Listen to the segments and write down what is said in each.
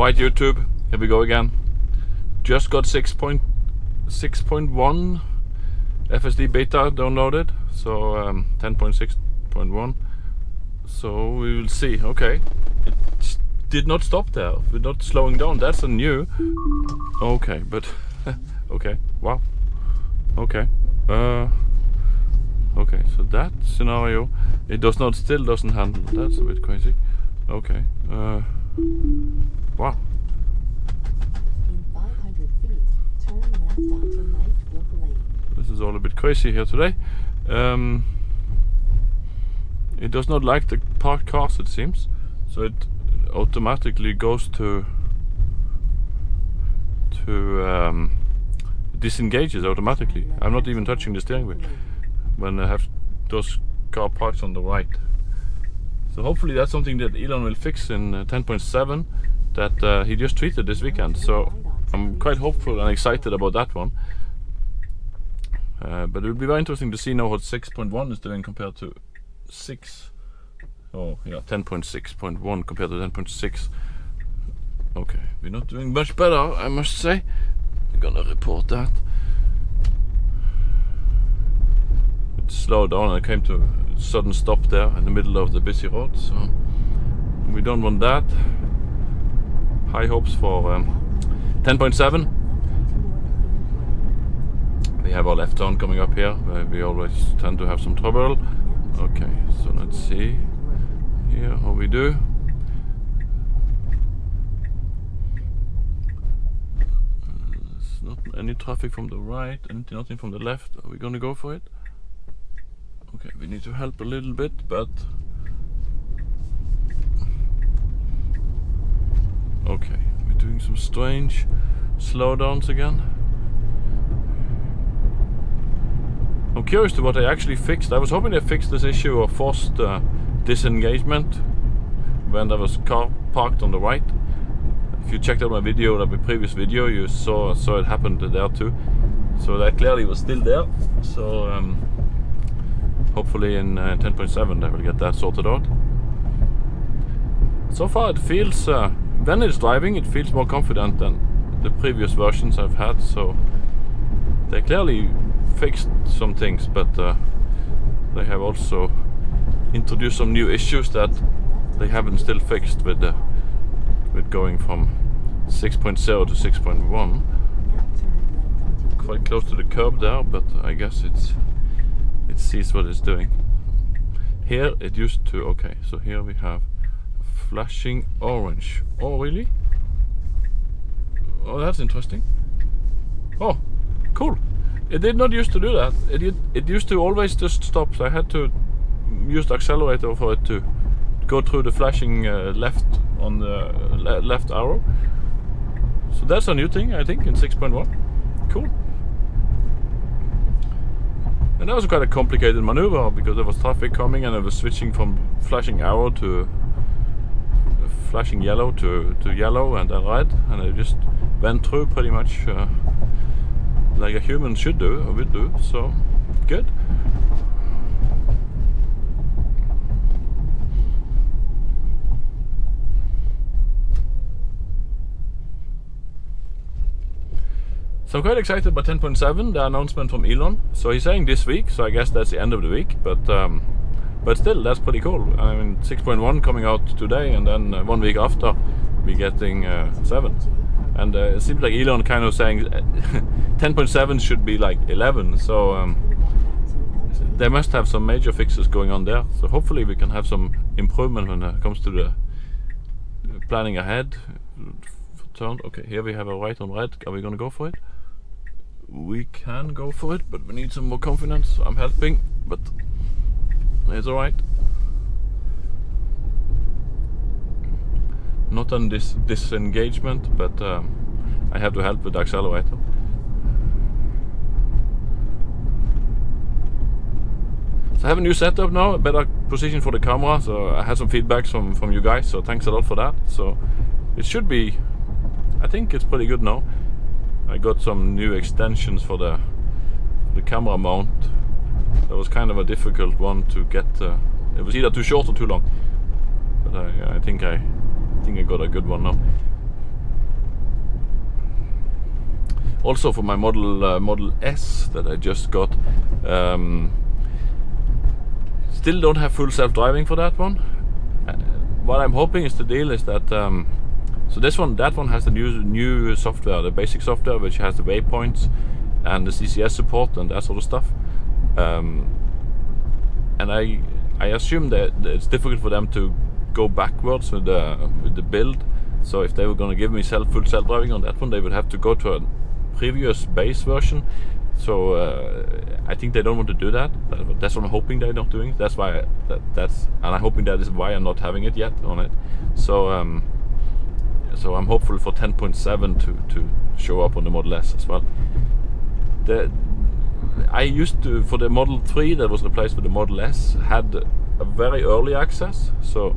Alright YouTube, here we go again. Just got 6.1 FSD Beta downloaded, so 10.6.1. So we will see. Okay, it did not stop there. We're not slowing down. That's a new. Okay, but okay. Wow. Okay. Okay. So that scenario, it still doesn't handle. That's a bit crazy. Okay. Wow. In 500 feet, turn left onto Knightbrook Lane. This is all a bit crazy here today. It does not like the parked cars, it seems, so it automatically goes to disengages automatically. I'm not even touching the steering wheel when I have those car parks on the right. So hopefully that's something that Elon will fix in 10.7 that he just tweeted this weekend. So I'm quite hopeful and excited about that one. But it will be very interesting to see now what 6.1 is doing compared to 10.6.1 compared to 10.6. Okay, we're not doing much better, I must say. I'm gonna report that. It slowed down and I came to a sudden stop there in the middle of the busy road, so we don't want that. High hopes for 10.7. We have our left turn coming up here, where we always tend to have some trouble. Okay, so let's see here how we do. There's not any traffic from the right and nothing from the left. Are we gonna go for it? Okay, we need to help a little bit, but okay, we're doing some strange slowdowns again. I'm curious to what they actually fixed. I was hoping they fixed this issue of forced disengagement when there was a car parked on the right. If you checked out my video, the previous video, you saw it happened there too. So that clearly was still there. So hopefully in 10.7 they will get that sorted out. So far it feels, when it's driving, it feels more confident than the previous versions I've had. So they clearly fixed some things, but they have also introduced some new issues that they haven't still fixed with going from 6.0 to 6.1. Quite close to the curb there, but I guess it sees what it's doing. Here it used to, okay, so here we have flashing orange. Oh really? Oh, that's interesting. Oh, cool. It did not used to do that. It used to always just stop, so I had to use the accelerator for it to go through the flashing left on the left arrow. So that's a new thing, I think, in 6.1. Cool. And that was quite a complicated maneuver because there was traffic coming and I was switching from flashing arrow to flashing yellow to yellow and then red, and I just went through pretty much like a human should do, or would do, so good. So I'm quite excited about 10.7, the announcement from Elon. So he's saying this week, so I guess that's the end of the week, but still, that's pretty cool. I mean, 6.1 coming out today, and then 1 week after, we're getting 7. And it seems like Elon kind of saying 10.7 should be like 11, so they must have some major fixes going on there. So hopefully we can have some improvement when it comes to the planning ahead. Turn. Okay, here we have a right on red. Are we gonna go for it? We can go for it, but we need some more confidence. I'm helping, but it's alright. Not on this disengagement, but I have to help with the accelerator. So I have a new setup now, a better position for the camera, so I had some feedbacks from you guys, so thanks a lot for that. So it should be, I think it's pretty good now. I got some new extensions for the camera mount. That was kind of a difficult one to get. It was either too short or too long, but I think I got a good one now. Also for my Model S that I just got. Still don't have full self-driving for that one. What I'm hoping is the deal is that so that one has the new software, the basic software, which has the waypoints and the CCS support and that sort of stuff. And I assume that it's difficult for them to go backwards with the build. So if they were going to give me full self-driving on that one, they would have to go to a previous base version. So I think they don't want to do that. That's what I'm hoping they're not doing. That's why and I'm hoping that is why I'm not having it yet on it. So so I'm hopeful for 10.7 to show up on the Model S as well. I used to, for the Model 3 that was replaced with the Model S, had a very early access. So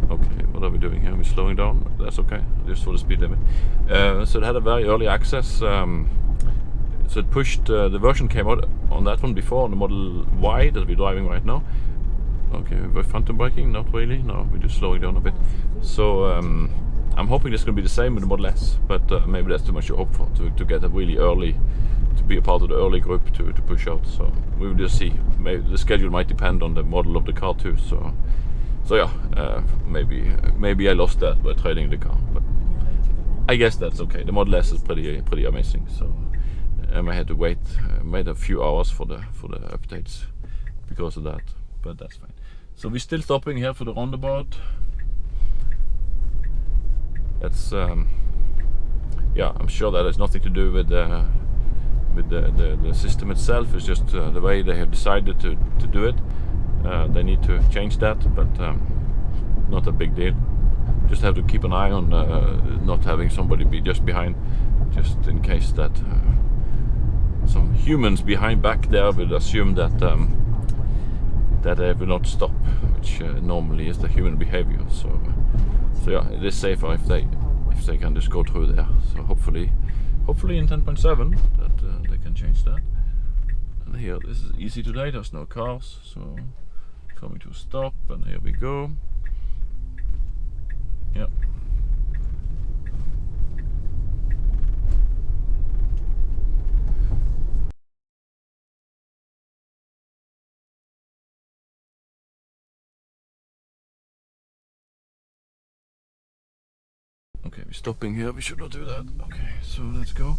okay, what are we doing here? We're slowing down. That's okay, just for the speed limit. So it had a very early access. So it pushed, the version came out on that one before, on the Model Y that we're driving right now. Okay, we're phantom braking? Not really, no, we're just slowing down a bit. So I'm hoping this is going to be the same with the Model S, but maybe that's too much to hope for, to get a really early, to be a part of the early group to push out. So we will just see. Maybe the schedule might depend on the model of the car too. So yeah, maybe I lost that by trading the car, but I guess that's okay. The Model S is pretty amazing. So I had to wait a few hours for the updates because of that, but that's fine. So we're still stopping here for the roundabout. That's yeah, I'm sure that has nothing to do with the system itself. It's just the way they have decided to do it. They need to change that, but not a big deal. Just have to keep an eye on not having somebody be just behind, just in case that some humans back there will assume that that they will not stop, which normally is the human behavior. So yeah, it is safer if they can just go through there. So hopefully in 10.7 that they can change that. And here, this is easy today. There's no cars, so coming to a stop, and here we go. Yep. Okay, we're stopping here. We should not do that. Okay, so let's go.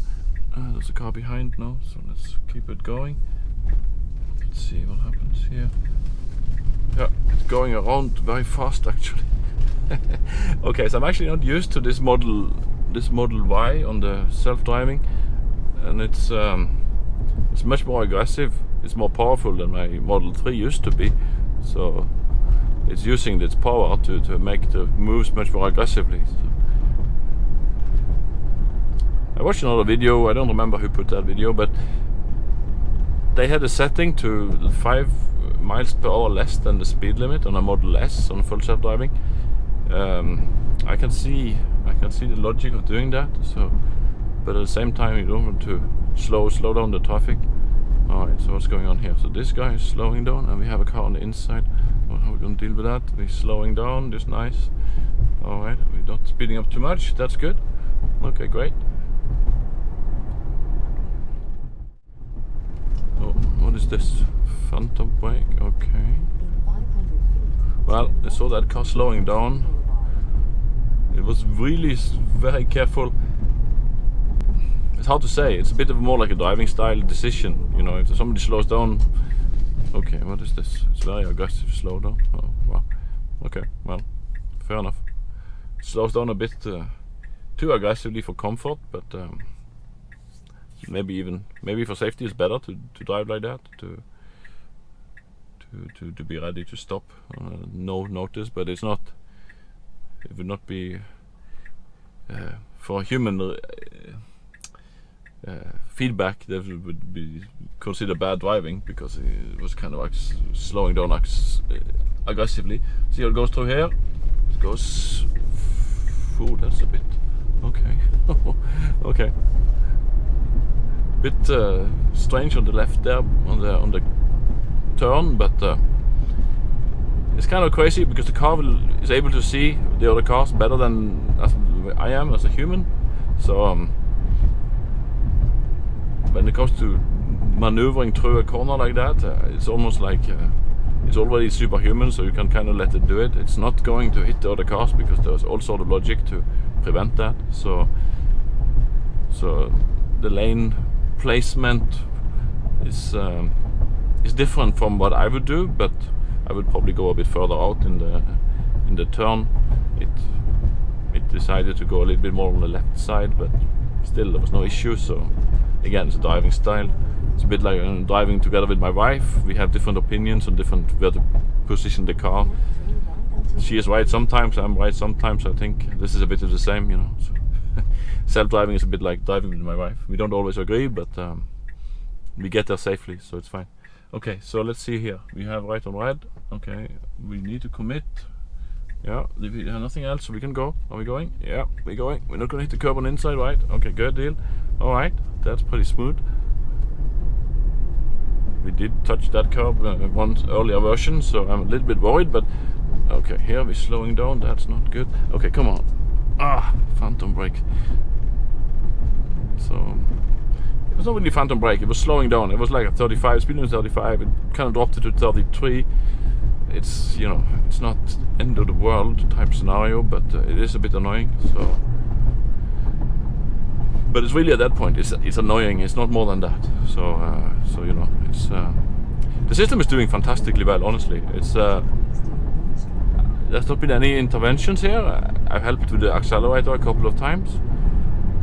There's a car behind now, so let's keep it going. Let's see what happens here. Yeah, it's going around very fast actually. Okay, so I'm actually not used to this Model Y on the self-driving, and it's much more aggressive. It's more powerful than my Model 3 used to be. So it's using its power to make the moves much more aggressively. So I watched another video. I don't remember who put that video, but they had a setting to 5 miles per hour less than the speed limit on a Model S on full self-driving. I can see the logic of doing that. So, but at the same time, you don't want to slow down the traffic. All right. So what's going on here? So this guy is slowing down, and we have a car on the inside. Well, how are we going to deal with that? We're slowing down. Just nice. All right. We're not speeding up too much. That's good. Okay, great. Oh, what is this? Phantom brake, okay. Well, I saw that car slowing down. It was really very careful. It's hard to say. It's a bit of more like a driving style decision. You know, if somebody slows down. Okay, what is this? It's very aggressive slow down. Oh, wow. Okay, well, fair enough. It slows down a bit too aggressively for comfort, but maybe for safety it's better to drive like that, to be ready to stop no notice. But it would not be for human feedback that would be considered bad driving, because it was kind of like slowing down aggressively. See how it goes through here? It goes. Oh, that's a bit okay. Okay. Bit strange on the left there on the turn, but it's kind of crazy because the car is able to see the other cars better than I am as a human. So when it comes to maneuvering through a corner like that, it's almost like it's already superhuman, so you can kind of let it do it. It's not going to hit the other cars because there's all sort of logic to prevent that. So the lane placement is different from what I would do, but I would probably go a bit further out in the turn. It decided to go a little bit more on the left side, but still there was no issue. So again, it's a driving style. It's a bit like driving together with my wife. We have different opinions on where to position the car. She is right sometimes, I'm right sometimes. I think this is a bit of the same, you know. So self-driving is a bit like driving with my wife. We don't always agree, but we get there safely, so it's fine. Okay, so let's see here. We have right on red. Okay, we need to commit. Yeah, we have nothing else, so we can go. Are we going? Yeah, we're going. We're not going to hit the curb on the inside, right? Okay, good deal. All right, that's pretty smooth. We did touch that curb one earlier version, so I'm a little bit worried, but okay, here we're slowing down. That's not good. Okay, come on. Phantom brake. So it was not really phantom brake, it was slowing down. It was like a 35, speed limit 35, it kind of dropped it to 33. It's, you know, it's not end of the world type scenario, but it is a bit annoying. So, but it's really at that point, it's annoying. It's not more than that. So you know, it's the system is doing fantastically well. Honestly, it's there's not been any interventions here. I've helped with the accelerator a couple of times,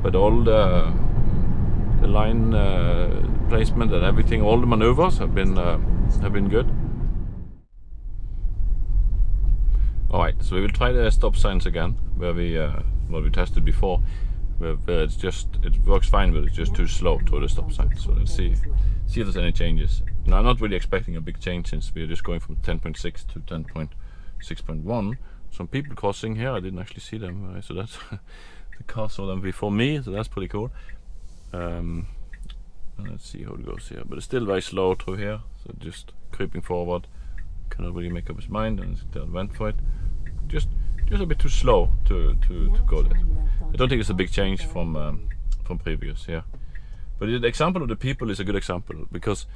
but all the line placement and everything, all the maneuvers have been good. All right, so we will try the stop signs again, where we tested before, where it works fine, but it's just too slow through the stop signs. So let's see if there's any changes. Now, I'm not really expecting a big change since we're just going from 10.6 to 10.6.1. Some people crossing here, I didn't actually see them, so that's the car saw them before me, so that's pretty cool. Let's see how it goes here, but it's still very slow through here, so just creeping forward. Cannot really make up his mind, and went for it. Just a bit too slow to go there. I don't think it's a big change from previous, yeah. But the example of the people is a good example, because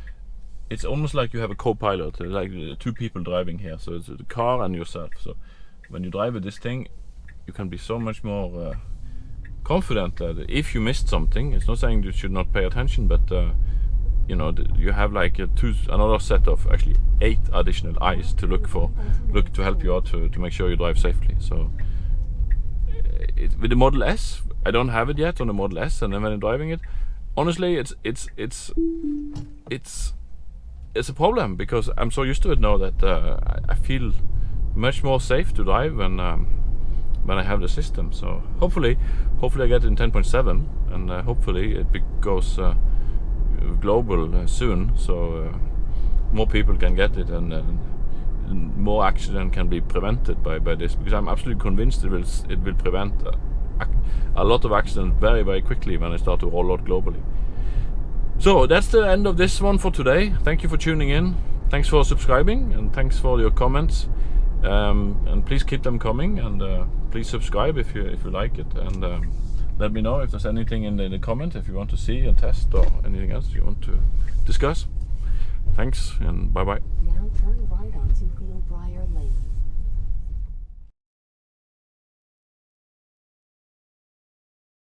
it's almost like you have a co-pilot, like two people driving here. So it's the car and yourself. So when you drive with this thing, you can be so much more confident that if you missed something, it's not saying you should not pay attention, but you know, you have like another set of actually 8 additional eyes to look to help you out to make sure you drive safely. So with the Model S, I don't have it yet on the Model S, and then when I'm driving it, honestly, it's a problem, because I'm so used to it now that I feel much more safe to drive when I have the system. So hopefully I get it in 10.7, and hopefully it goes global soon, so more people can get it, and more accident can be prevented by this, because I'm absolutely convinced it will prevent a lot of accidents very, very quickly when I start to roll out globally. So that's the end of this one for today. Thank you for tuning in. Thanks for subscribing, and thanks for your comments. And please keep them coming, and please subscribe if you like it, and let me know if there's anything in the comment, if you want to see and test, or anything else you want to discuss. Thanks, and bye bye. Now turn right onto Field Briar Lane.